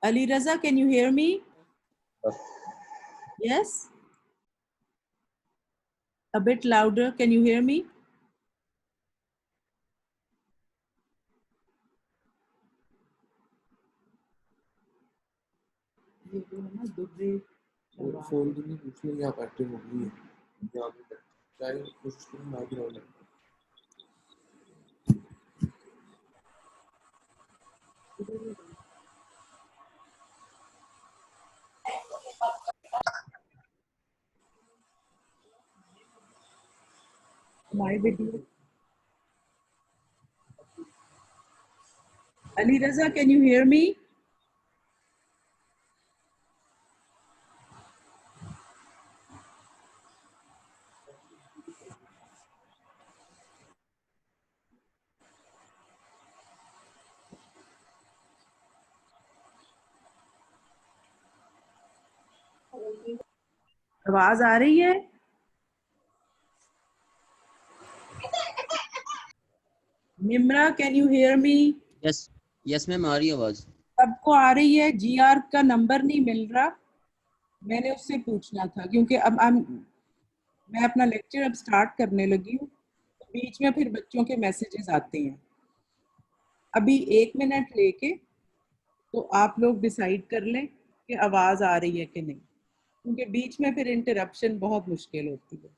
Ali Raza, can you hear me? Yes? A bit louder, can you hear me? Phone भी नहीं पूछ लो, यहाँ active हो गई है, यहाँ पे चाहे कोशिश करो ना भी रहो। My video. Ali Raza, can you hear me? आवाज आ रही है? Nimra, can you hear me? Yes ma'am, आ रही है आवाज। सबको आ रही है। GR का नंबर नहीं मिल रहा, मैंने उससे पूछना था क्योंकि अब मैं अपना लेक्चर अब स्टार्ट करने लगी हूँ, बीच में फिर बच्चों के मैसेजेस आते हैं। अभी 1 मिनट लेके तो आप लोग डिसाइड कर लें कि आवाज आ रही है कि नहीं, क्योंकि बीच में फिर इंटरप्शन बहुत मुश्किल होती है।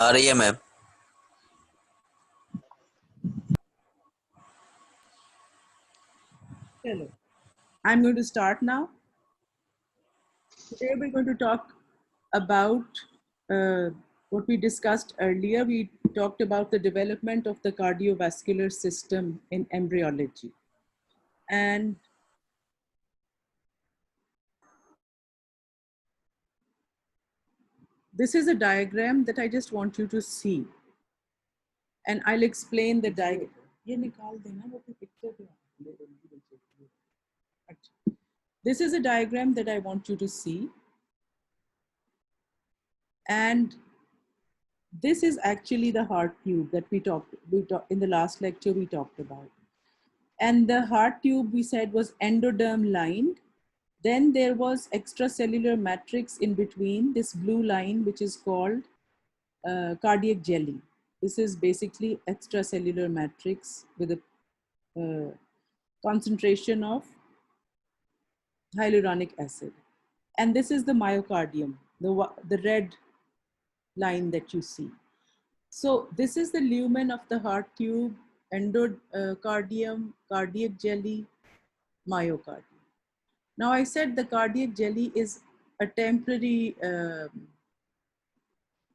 आ रही है मैम। चलो, I'm going to start now. Today we're going to talk about what we discussed earlier. We talked about the development of the cardiovascular system in embryology. And this is a diagram that I just want you to see. And I'll explain the diagram. This is a diagram that I want you to see. And this is actually the heart tube that we talked in the last lecture we talked about. And the heart tube we said was endoderm lined. Then there was extracellular matrix in between, this blue line, which is called cardiac jelly. This is basically extracellular matrix with a concentration of hyaluronic acid. And this is the myocardium, the red line that you see. So this is the lumen of the heart tube, endocardium, cardiac jelly, myocardium. Now I said the cardiac jelly is a temporary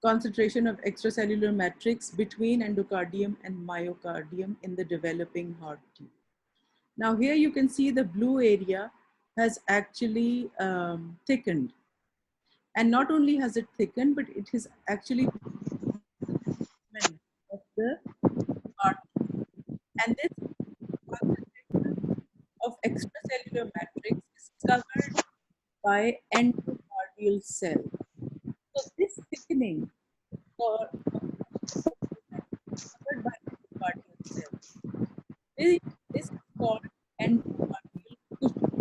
concentration of extracellular matrix between endocardium and myocardium in the developing heart tube. Now here you can see the blue area has actually thickened. And not only has it thickened, but it has actually of the heart. And this concentration of extracellular matrix is covered by endocardial cell. So this thickening covered by endocardial cells. This is called endocardial cushion.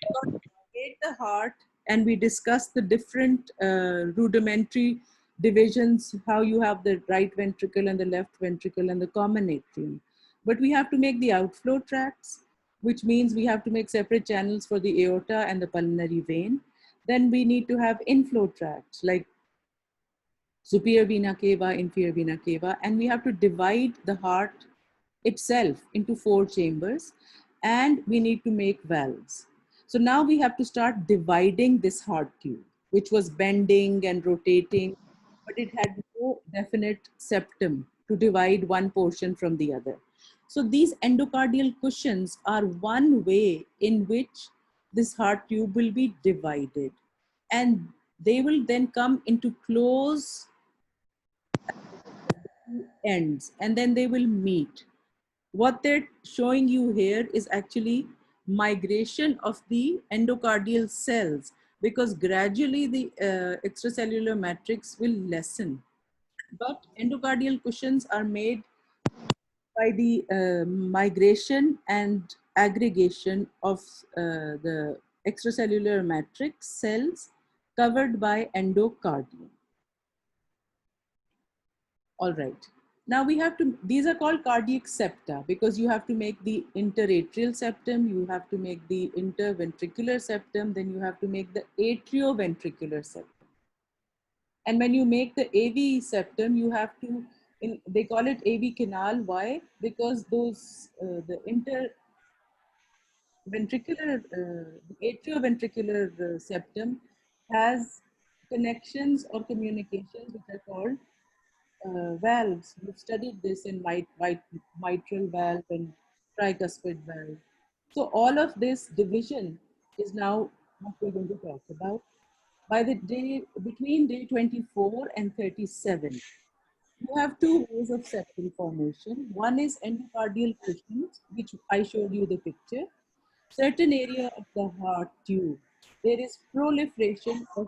Because we made the heart and we discussed the different rudimentary divisions, how you have the right ventricle and the left ventricle and the common atrium. But we have to make the outflow tracts, which means we have to make separate channels for the aorta and the pulmonary vein. Then we need to have inflow tracts like superior vena cava, inferior vena cava, and we have to divide the heart itself into 4 chambers, and we need to make valves. So now we have to start dividing this heart tube, which was bending and rotating, but it had no definite septum to divide one portion from the other. So these endocardial cushions are one way in which this heart tube will be divided, and they will then come into close ends, and then they will meet. What they're showing you here is actually migration of the endocardial cells, because gradually the extracellular matrix will lessen. But endocardial cushions are made by the migration and aggregation of the extracellular matrix cells covered by endocardium. All right. Now we have to, these are called cardiac septa because you have to make the interatrial septum, you have to make the interventricular septum, then you have to make the atrioventricular septum. And when you make the AV septum, you have to, they call it AV canal. Why? Because those, the atrioventricular septum has connections or communications which are called valves. We've studied this in mitral valve and tricuspid valve. So all of this division is now what we're going to talk about. By the day, between day 24 and 37, you have two ways of septal formation. One is endocardial cushions, which I showed you the picture. Certain area of the heart tube, there is proliferation of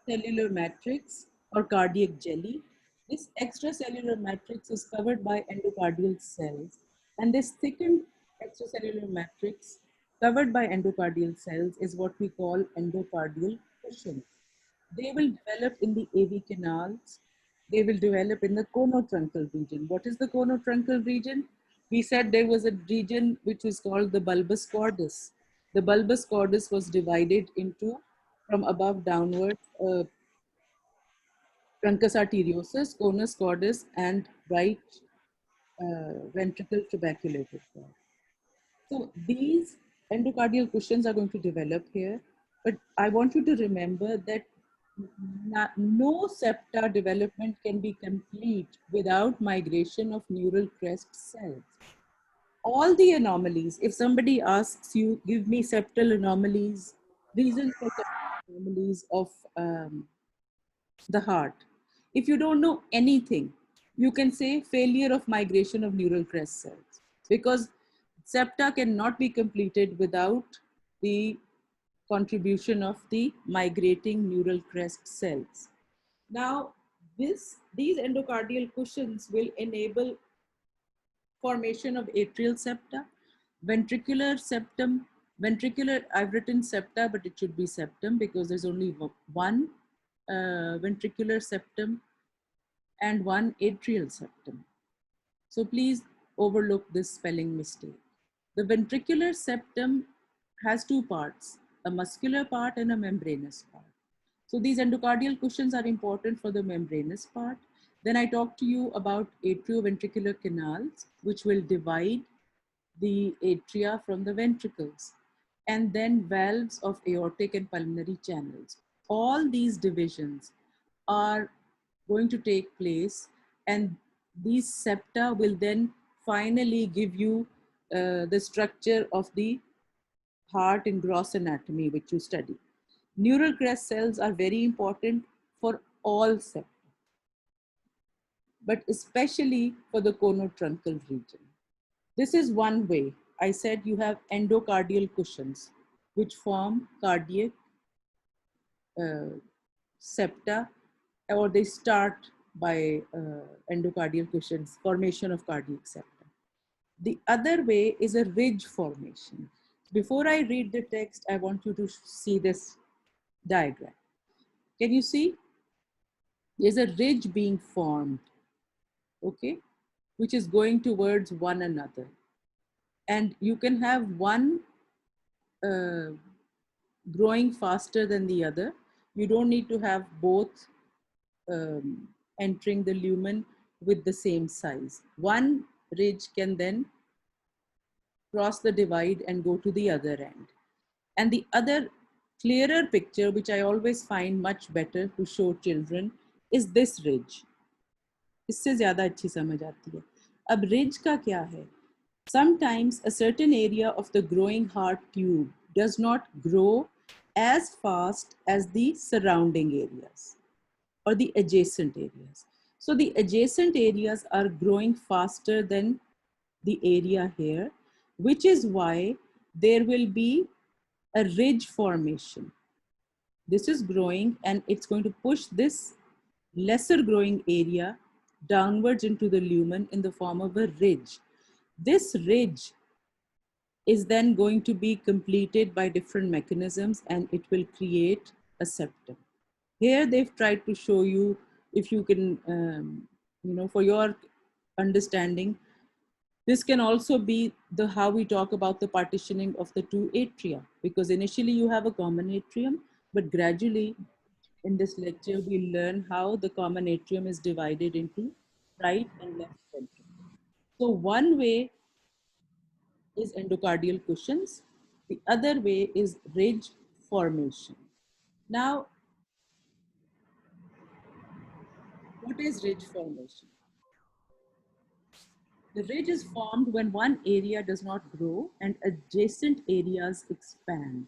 cellular matrix or cardiac jelly. This extracellular matrix is covered by endocardial cells, and this thickened extracellular matrix covered by endocardial cells is what we call endocardial cushions. They will develop in the AV canals. They will develop in the conotruncal region. What is the conotruncal region? We said there was a region which is called the bulbus cordus. The bulbus cordus was divided into, from above downward, truncus arteriosus, conus cordus, and right ventricle tuberculated valve. So these endocardial cushions are going to develop here, but I want you to remember that no septa development can be complete without migration of neural crest cells. All the anomalies, if somebody asks you, give me septal anomalies, reasons for septal anomalies of the heart. If you don't know anything, you can say failure of migration of neural crest cells, because septa cannot be completed without the contribution of the migrating neural crest cells. Now, these endocardial cushions will enable formation of atrial septa, ventricular septum, ventricular, I've written septa, but it should be septum because there's only one ventricular septum and one atrial septum. So please overlook this spelling mistake. The ventricular septum has two parts, a muscular part and a membranous part. So these endocardial cushions are important for the membranous part. Then I talked to you about atrioventricular canals, which will divide the atria from the ventricles, and then valves of aortic and pulmonary channels. All these divisions are going to take place, and these septa will then finally give you the structure of the heart in gross anatomy, which you study. Neural crest cells are very important for all septa, but especially for the conotruncal region. This is one way. I said you have endocardial cushions, which form cardiac septa, or they start by endocardial cushions, formation of cardiac septa. The other way is a ridge formation. Before I read the text, I want you to see this diagram. Can you see? There's a ridge being formed, okay, which is going towards one another. And you can have one growing faster than the other. You don't need to have both entering the lumen with the same size. One ridge can then cross the divide and go to the other end. And the other clearer picture, which I always find much better to show children, is this ridge. इससे ज़्यादा अच्छी समझ आती है. अब ridge का क्या है? Sometimes a certain area of the growing heart tube does not grow as fast as the surrounding areas. or the adjacent areas. So the adjacent areas are growing faster than the area here, which is why there will be a ridge formation. This is growing and it's going to push this lesser growing area downwards into the lumen in the form of a ridge. This ridge is then going to be completed by different mechanisms and it will create a septum. Here they've tried to show you, if you can, for your understanding, this can also be how we talk about the partitioning of the two atria, because initially you have a common atrium, but gradually in this lecture we'll learn how the common atrium is divided into right and left ventricle. So one way is endocardial cushions, the other way is ridge formation. Now, what is ridge formation? The ridge is formed when one area does not grow and adjacent areas expand.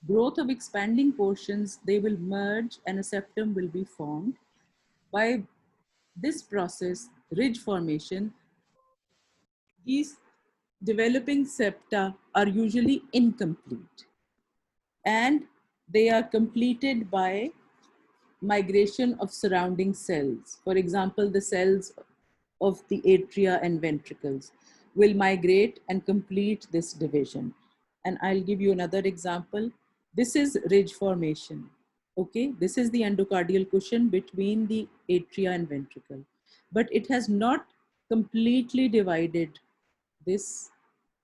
Growth of expanding portions, they will merge and a septum will be formed. By this process, ridge formation, these developing septa are usually incomplete and they are completed by migration of surrounding cells. For example, the cells of the atria and ventricles will migrate and complete this division. And I'll give you another example. This is ridge formation. Okay, this is the endocardial cushion between the atria and ventricle, but it has not completely divided this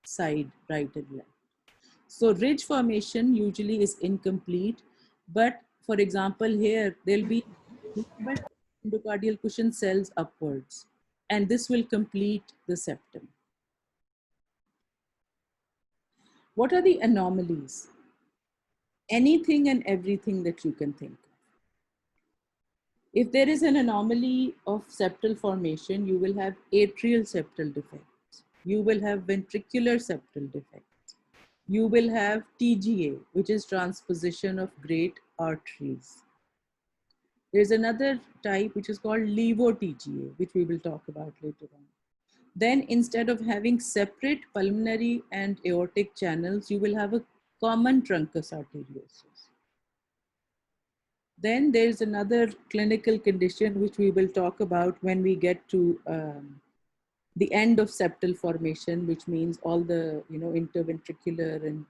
side, right and left. So ridge formation usually is incomplete, but for example, here there'll be movement of endocardial cushion cells upwards, and this will complete the septum. What are the anomalies? Anything and everything that you can think of. If there is an anomaly of septal formation, you will have atrial septal defects. You will have ventricular septal defects. You will have TGA, which is transposition of great arteries. There's another type which is called levo-TGA, which we will talk about later on. Then instead of having separate pulmonary and aortic channels, you will have a common truncus arteriosus. Then there's another clinical condition which we will talk about when we get to the end of septal formation, which means all the interventricular and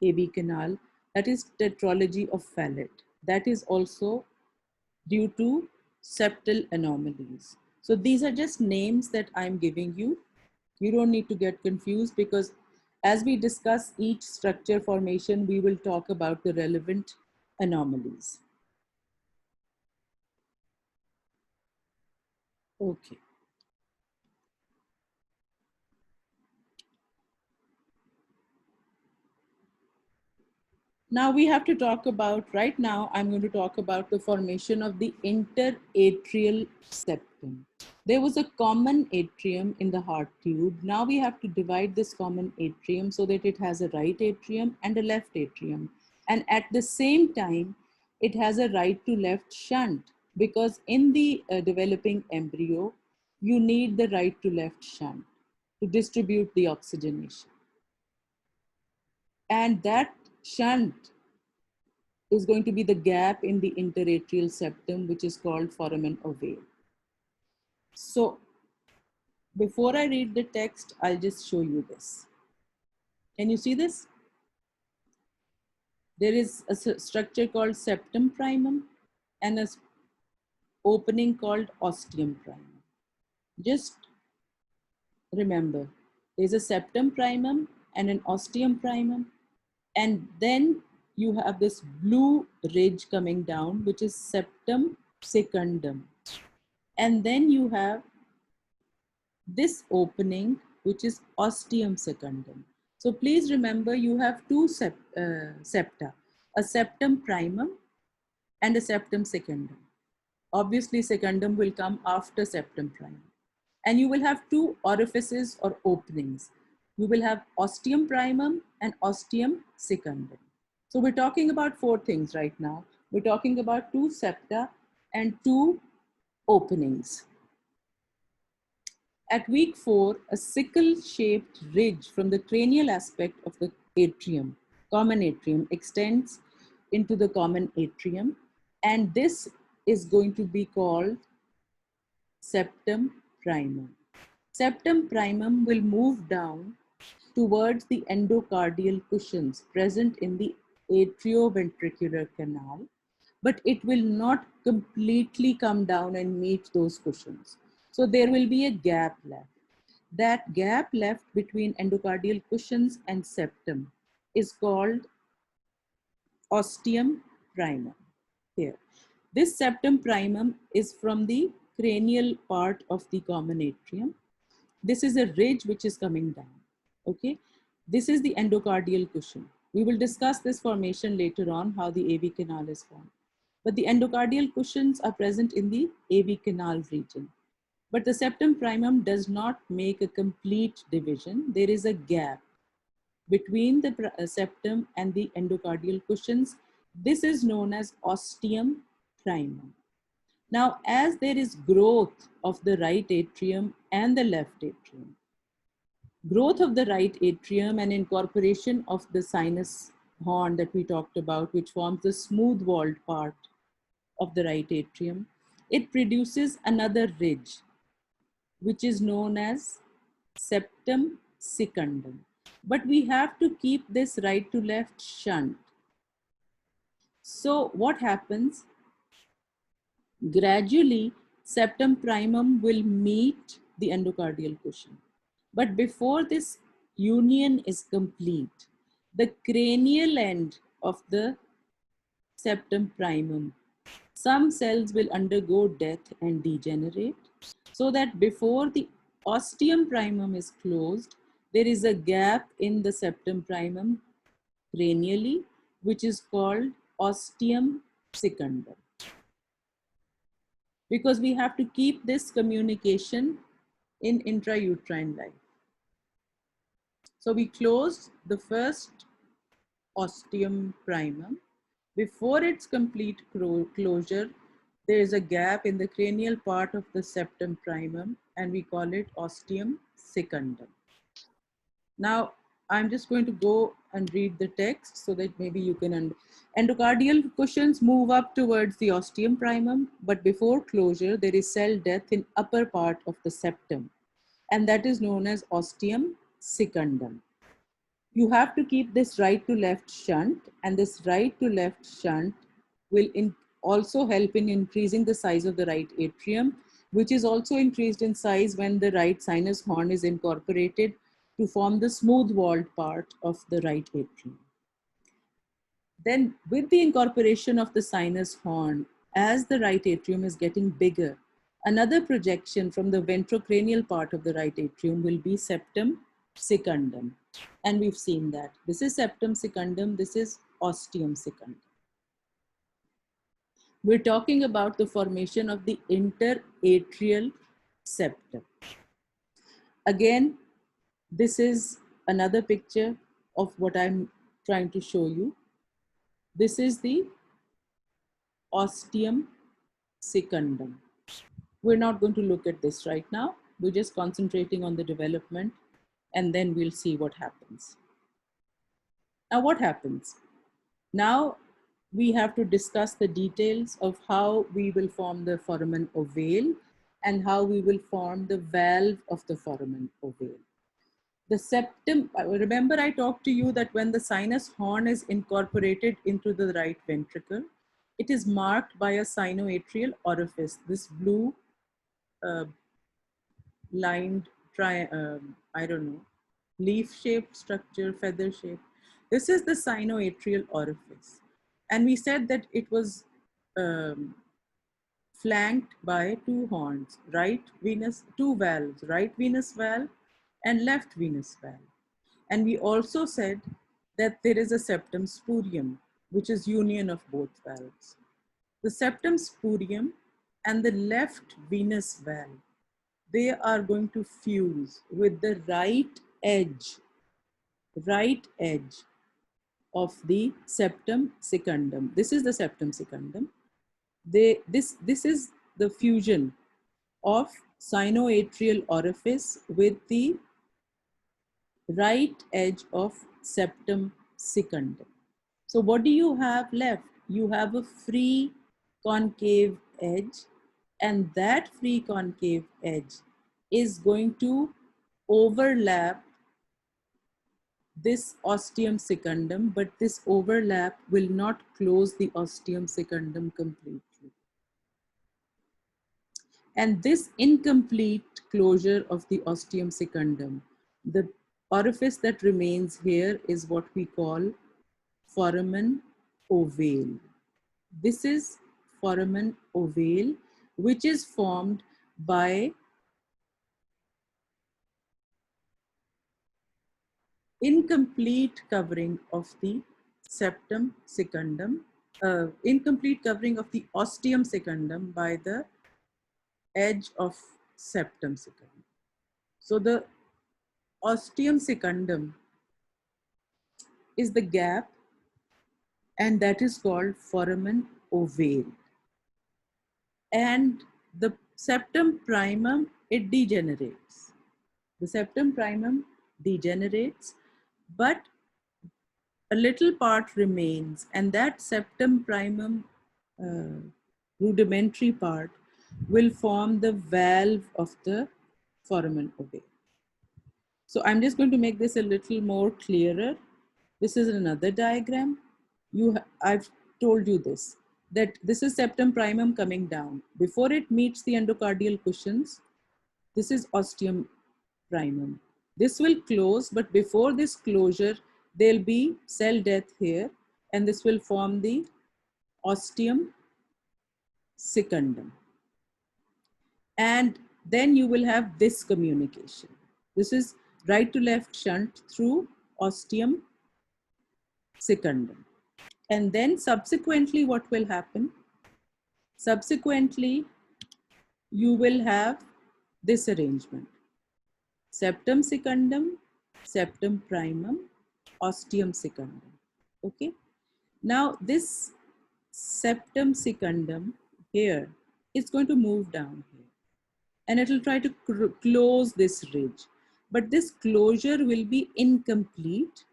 AV canal. That is tetralogy of Fallot. That is also due to septal anomalies. So these are just names that I'm giving you. You don't need to get confused, because as we discuss each structure formation, we will talk about the relevant anomalies. Okay. Now we have to talk about, right now, I'm going to talk about the formation of the interatrial septum. There was a common atrium in the heart tube. Now we have to divide this common atrium so that it has a right atrium and a left atrium. And at the same time, it has a right to left shunt, because in the developing embryo, you need the right to left shunt to distribute the oxygenation. And that shunt is going to be the gap in the interatrial septum, which is called foramen ovale. So before I read the text, I'll just show you this. Can you see this? There is a structure called septum primum and an opening called ostium primum. Just remember, there's a septum primum and an ostium primum, and then you have this blue ridge coming down, which is septum secundum. And then you have this opening, which is ostium secundum. So please remember, you have two septa, a septum primum and a septum secundum. Obviously, secundum will come after septum primum. And you will have two orifices or openings. You will have ostium primum and ostium secundum. So we're talking about four things right now. We're talking about two septa and 2 openings. At week 4, a sickle-shaped ridge from the cranial aspect of the atrium, common atrium, extends into the common atrium, and this is going to be called septum primum. Septum primum will move down towards the endocardial cushions present in the atrioventricular canal, but it will not completely come down and meet those cushions. So there will be a gap left. That gap left between endocardial cushions and septum is called ostium primum. Here, this septum primum is from the cranial part of the common atrium. This is a ridge which is coming down. Okay, this is the endocardial cushion. We will discuss this formation later on, how the AV canal is formed. But the endocardial cushions are present in the AV canal region. But the septum primum does not make a complete division. There is a gap between the septum and the endocardial cushions. This is known as ostium primum. Now, as there is growth of the right atrium and the left atrium, growth of the right atrium and incorporation of the sinus horn that we talked about, which forms the smooth-walled part of the right atrium, it produces another ridge, which is known as septum secundum. But we have to keep this right to left shunt. So what happens? Gradually, septum primum will meet the endocardial cushion. But before this union is complete, the cranial end of the septum primum, some cells will undergo death and degenerate, so that before the ostium primum is closed, there is a gap in the septum primum cranially, which is called ostium secundum. Because we have to keep this communication in intrauterine life. So we closed the first ostium primum. Before its complete closure, there is a gap in the cranial part of the septum primum, and we call it ostium secundum. Now, I'm just going to go and read the text so that maybe you can endocardial cushions move up towards the ostium primum, but before closure, there is cell death in upper part of the septum, and that is known as ostium secundum. You have to keep this right to left shunt, and this right to left shunt will also help in increasing the size of the right atrium, which is also increased in size when the right sinus horn is incorporated to form the smooth-walled part of the right atrium. Then with the incorporation of the sinus horn, as the right atrium is getting bigger, another projection from the ventrocranial part of the right atrium will be septum secundum. And we've seen that. This is septum secundum, this is ostium secundum. We're talking about the formation of the interatrial septum. Again, this is another picture of what I'm trying to show you. This is the ostium secundum. We're not going to look at this right now. We're just concentrating on the development, and then we'll see what happens. Now, what happens? Now, we have to discuss the details of how we will form the foramen ovale and how we will form the valve of the foramen ovale. The septum, remember I talked to you that when the sinus horn is incorporated into the right ventricle, it is marked by a sinoatrial orifice, this blue lined, I don't know, leaf-shaped structure, feather-shaped. This is the sinoatrial orifice. And we said that it was flanked by 2 horns, right venous, 2 valves, right venous valve and left venous valve. And we also said that there is a septum spurium, which is union of both valves. The septum spurium and the left venous valve, they are going to fuse with the right edge of the septum secundum. This is the septum secundum. this is the fusion of sinoatrial orifice with the right edge of septum secundum. So what do you have left? You have a free concave edge, and that free concave edge is going to overlap this ostium secundum, but this overlap will not close the ostium secundum completely. And this incomplete closure of the ostium secundum, the orifice that remains here is what we call foramen ovale. This is foramen ovale, which is formed by incomplete covering of the septum secundum, incomplete covering of the ostium secundum by the edge of septum secundum. So the ostium secundum is the gap, and that is called foramen ovale. And the septum primum, it degenerates. The septum primum degenerates, but a little part remains, and that septum primum rudimentary part will form the valve of the foramen ovale. So I'm just going to make this a little more clearer. This is another diagram. I've told you this, that this is septum primum coming down. Before it meets the endocardial cushions, this is ostium primum. This will close, but before this closure, there'll be cell death here, and this will form the ostium secundum. And then you will have this communication. This is right to left shunt through ostium secundum. And then subsequently, what will happen? Subsequently, you will have this arrangement: septum secundum, septum primum, ostium secundum. Okay. Now this septum secundum here is going to move down here, and it will try to close this ridge. But this closure will be incomplete,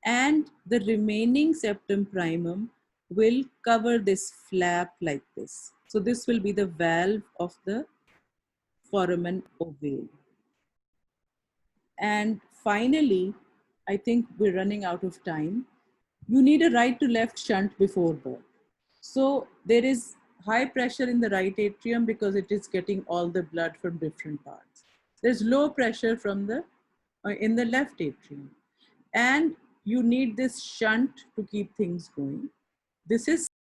and the remaining septum primum will cover this flap like this. So this will be the valve of the foramen ovale. And finally, I think we're running out of time. You need a right to left shunt before birth. So there is high pressure in the right atrium because it is getting all the blood from different parts. There's low pressure from the in the left atrium, and you need this shunt to keep things going. This is